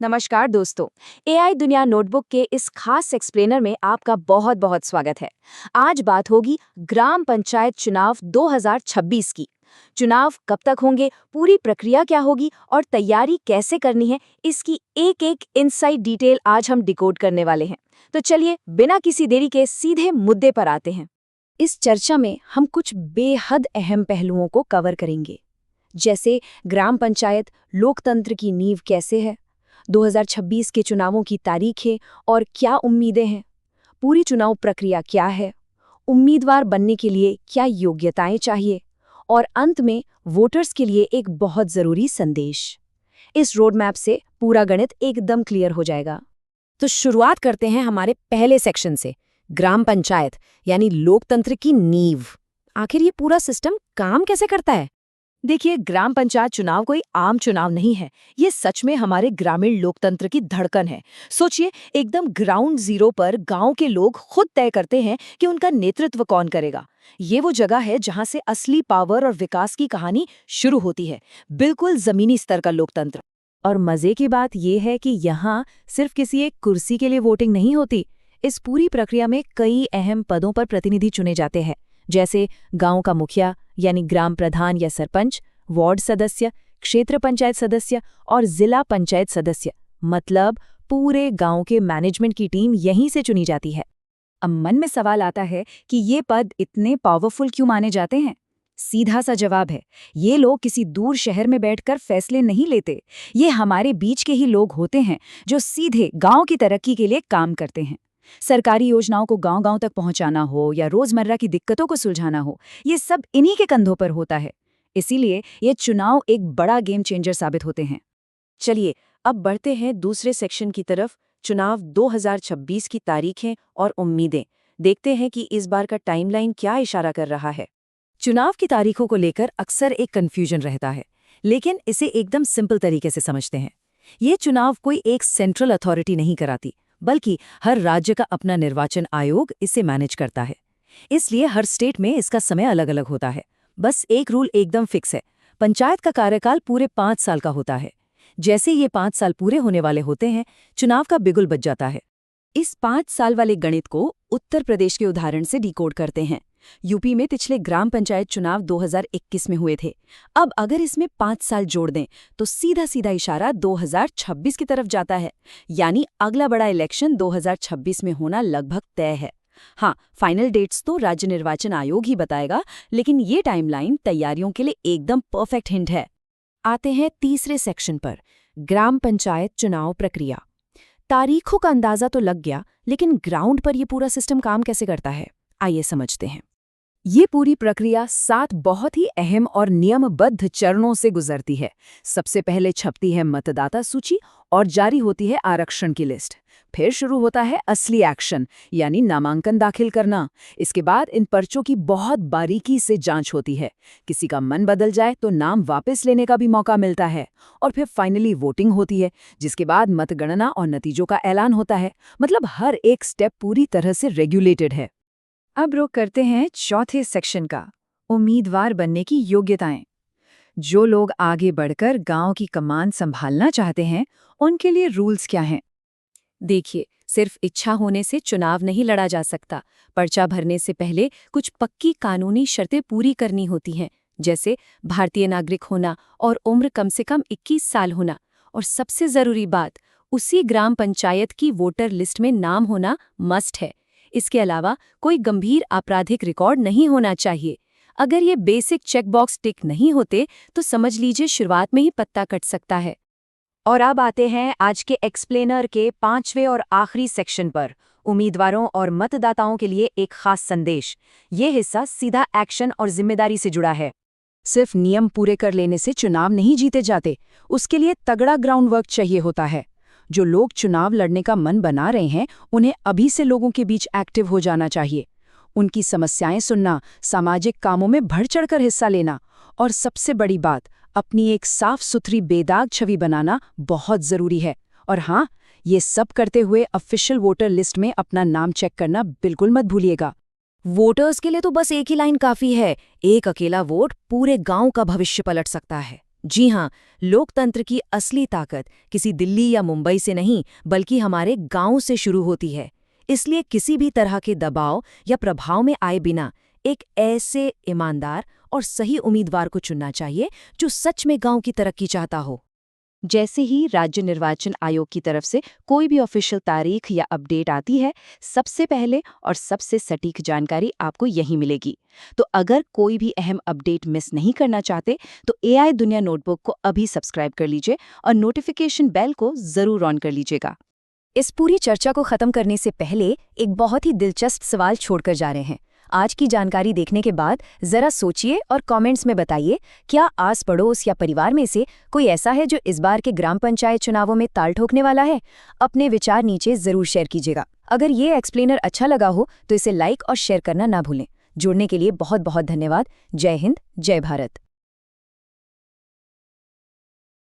नमस्कार दोस्तों। एआई दुनिया नोटबुक के इस खास एक्सप्लेनर में आपका बहुत बहुत स्वागत है। आज बात होगी ग्राम पंचायत चुनाव 2026 की। चुनाव कब तक होंगे, पूरी प्रक्रिया क्या होगी और तैयारी कैसे करनी है, इसकी एक एक इनसाइड डिटेल आज हम डिकोड करने वाले हैं। तो चलिए बिना किसी देरी के सीधे मुद्दे पर आते हैं। इस चर्चा में हम कुछ बेहद अहम पहलुओं को कवर करेंगे, जैसे ग्राम पंचायत लोकतंत्र की नींव कैसे है, 2026 के चुनावों की तारीखें और क्या उम्मीदें हैं, पूरी चुनाव प्रक्रिया क्या है, उम्मीदवार बनने के लिए क्या योग्यताएं चाहिए, और अंत में वोटर्स के लिए एक बहुत ज़रूरी संदेश। इस रोड मैप से पूरा गणित एकदम क्लियर हो जाएगा। तो शुरुआत करते हैं हमारे पहले सेक्शन से, ग्राम पंचायत यानी लोकतंत्र की नींव। आखिर ये पूरा सिस्टम काम कैसे करता है? देखिए, ग्राम पंचायत चुनाव कोई आम चुनाव नहीं है। ये सच में हमारे ग्रामीण लोकतंत्र की धड़कन है। सोचिए, एकदम ग्राउंड जीरो पर गांव के लोग खुद तय करते हैं कि उनका नेतृत्व कौन करेगा। ये वो जगह है जहां से असली पावर और विकास की कहानी शुरू होती है, बिल्कुल जमीनी स्तर का लोकतंत्र। और मजे की बात यह है कि यहाँ सिर्फ किसी एक कुर्सी के लिए वोटिंग नहीं होती। इस पूरी प्रक्रिया में कई अहम पदों पर प्रतिनिधि चुने जाते हैं, जैसे गांव का मुखिया यानी ग्राम प्रधान या सरपंच, वार्ड सदस्य, क्षेत्र पंचायत सदस्य और जिला पंचायत सदस्य। मतलब पूरे गांव के मैनेजमेंट की टीम यहीं से चुनी जाती है। अब मन में सवाल आता है कि ये पद इतने पावरफुल क्यों माने जाते हैं? सीधा सा जवाब है, ये लोग किसी दूर शहर में बैठकर फैसले नहीं लेते। ये हमारे बीच के ही लोग होते हैं जो सीधे गांव की तरक्की के लिए काम करते हैं। सरकारी योजनाओं को गांव-गांव तक पहुंचाना हो या रोजमर्रा की दिक्कतों को सुलझाना हो, ये सब इन्हीं के कंधों पर होता है। इसीलिए ये चुनाव एक बड़ा गेम चेंजर साबित होते हैं। चलिए अब बढ़ते हैं दूसरे सेक्शन की तरफ, चुनाव 2026 की तारीखें और उम्मीदें। देखते हैं कि इस बार का टाइमलाइन क्या इशारा कर रहा है। चुनाव की तारीखों को लेकर अक्सर एक कन्फ्यूजन रहता है, लेकिन इसे एकदम सिंपल तरीके से समझते हैं। ये चुनाव कोई एक सेंट्रल अथॉरिटी नहीं कराती, बल्कि हर राज्य का अपना निर्वाचन आयोग इसे मैनेज करता है। इसलिए हर स्टेट में इसका समय अलग अलग होता है। बस एक रूल एकदम फिक्स है, पंचायत का कार्यकाल पूरे 5 साल का होता है। जैसे ये 5 साल पूरे होने वाले होते हैं, चुनाव का बिगुल बज जाता है। इस 5 साल वाले गणित को उत्तर प्रदेश के उदाहरण से डिकोड करते हैं। यूपी में पिछले ग्राम पंचायत चुनाव 2021 में हुए थे। अब अगर इसमें 5 साल जोड़ दें तो सीधा सीधा इशारा 2026 की तरफ जाता है। यानी अगला बड़ा इलेक्शन 2026 में होना लगभग तय है। हाँ, फाइनल डेट्स तो राज्य निर्वाचन आयोग ही बताएगा, लेकिन ये टाइमलाइन तैयारियों के लिए एकदम परफेक्ट हिंट है। आते हैं तीसरे सेक्शन पर, ग्राम पंचायत चुनाव प्रक्रिया। तारीखों का अंदाजा तो लग गया, लेकिन ग्राउंड पर यह पूरा सिस्टम काम कैसे करता है, आइए समझते हैं। ये पूरी प्रक्रिया 7 बहुत ही अहम और नियमबद्ध चरणों से गुजरती है। सबसे पहले छपती है मतदाता सूची और जारी होती है आरक्षण की लिस्ट। फिर शुरू होता है असली एक्शन, यानी नामांकन दाखिल करना। इसके बाद इन पर्चों की बहुत बारीकी से जांच होती है। किसी का मन बदल जाए तो नाम वापस लेने का भी मौका मिलता है। और फिर फाइनली वोटिंग होती है, जिसके बाद मतगणना और नतीजों का ऐलान होता है। मतलब हर एक स्टेप पूरी तरह से रेगुलेटेड है। अब रुक करते हैं चौथे सेक्शन का, उम्मीदवार बनने की योग्यताएं। जो लोग आगे बढ़कर गांव की कमान संभालना चाहते हैं, उनके लिए रूल्स क्या हैं? देखिए, सिर्फ इच्छा होने से चुनाव नहीं लड़ा जा सकता। पर्चा भरने से पहले कुछ पक्की कानूनी शर्तें पूरी करनी होती हैं, जैसे भारतीय नागरिक होना और उम्र कम से कम 21 साल होना। और सबसे जरूरी बात, उसी ग्राम पंचायत की वोटर लिस्ट में नाम होना मस्ट है। इसके अलावा कोई गंभीर आपराधिक रिकॉर्ड नहीं होना चाहिए। अगर ये बेसिक चेकबॉक्स टिक नहीं होते तो समझ लीजिए शुरुआत में ही पत्ता कट सकता है। और अब आते हैं आज के एक्सप्लेनर के 5वें और आखिरी सेक्शन पर, उम्मीदवारों और मतदाताओं के लिए एक खास संदेश। ये हिस्सा सीधा एक्शन और जिम्मेदारी से जुड़ा है। सिर्फ नियम पूरे कर लेने से चुनाव नहीं जीते जाते, उसके लिए तगड़ा ग्राउंड वर्क चाहिए होता है। जो लोग चुनाव लड़ने का मन बना रहे हैं, उन्हें अभी से लोगों के बीच एक्टिव हो जाना चाहिए। उनकी समस्याएं सुनना, सामाजिक कामों में बढ़ चढ़कर हिस्सा लेना और सबसे बड़ी बात, अपनी एक साफ सुथरी बेदाग छवि बनाना बहुत जरूरी है। और हाँ, ये सब करते हुए ऑफिशियल वोटर लिस्ट में अपना नाम चेक करना बिल्कुल मत भूलिएगा। वोटर्स के लिए तो बस एक ही लाइन काफी है। एक अकेला वोट पूरे गांव का भविष्य पलट सकता है। जी हाँ, लोकतंत्र की असली ताकत किसी दिल्ली या मुंबई से नहीं, बल्कि हमारे गांव से शुरू होती है। इसलिए किसी भी तरह के दबाव या प्रभाव में आए बिना एक ऐसे ईमानदार और सही उम्मीदवार को चुनना चाहिए जो सच में गांव की तरक्की चाहता हो। जैसे ही राज्य निर्वाचन आयोग की तरफ से कोई भी ऑफिशियल तारीख या अपडेट आती है, सबसे पहले और सबसे सटीक जानकारी आपको यहीं मिलेगी। तो अगर कोई भी अहम अपडेट मिस नहीं करना चाहते, तो एआई दुनिया नोटबुक को अभी सब्सक्राइब कर लीजिए और नोटिफिकेशन बेल को जरूर ऑन कर लीजिएगा। इस पूरी चर्चा को खत्म करने से पहले एक बहुत ही दिलचस्प सवाल छोड़कर जा रहे हैं। आज की जानकारी देखने के बाद जरा सोचिए और कमेंट्स में बताइए, क्या आस पड़ोस या परिवार में से कोई ऐसा है जो इस बार के ग्राम पंचायत चुनावों में ताल ठोकने वाला है? अपने विचार नीचे जरूर शेयर कीजिएगा। अगर ये एक्सप्लेनर अच्छा लगा हो तो इसे लाइक और शेयर करना ना भूलें। जुड़ने के लिए बहुत बहुत धन्यवाद। जय हिंद, जय भारत।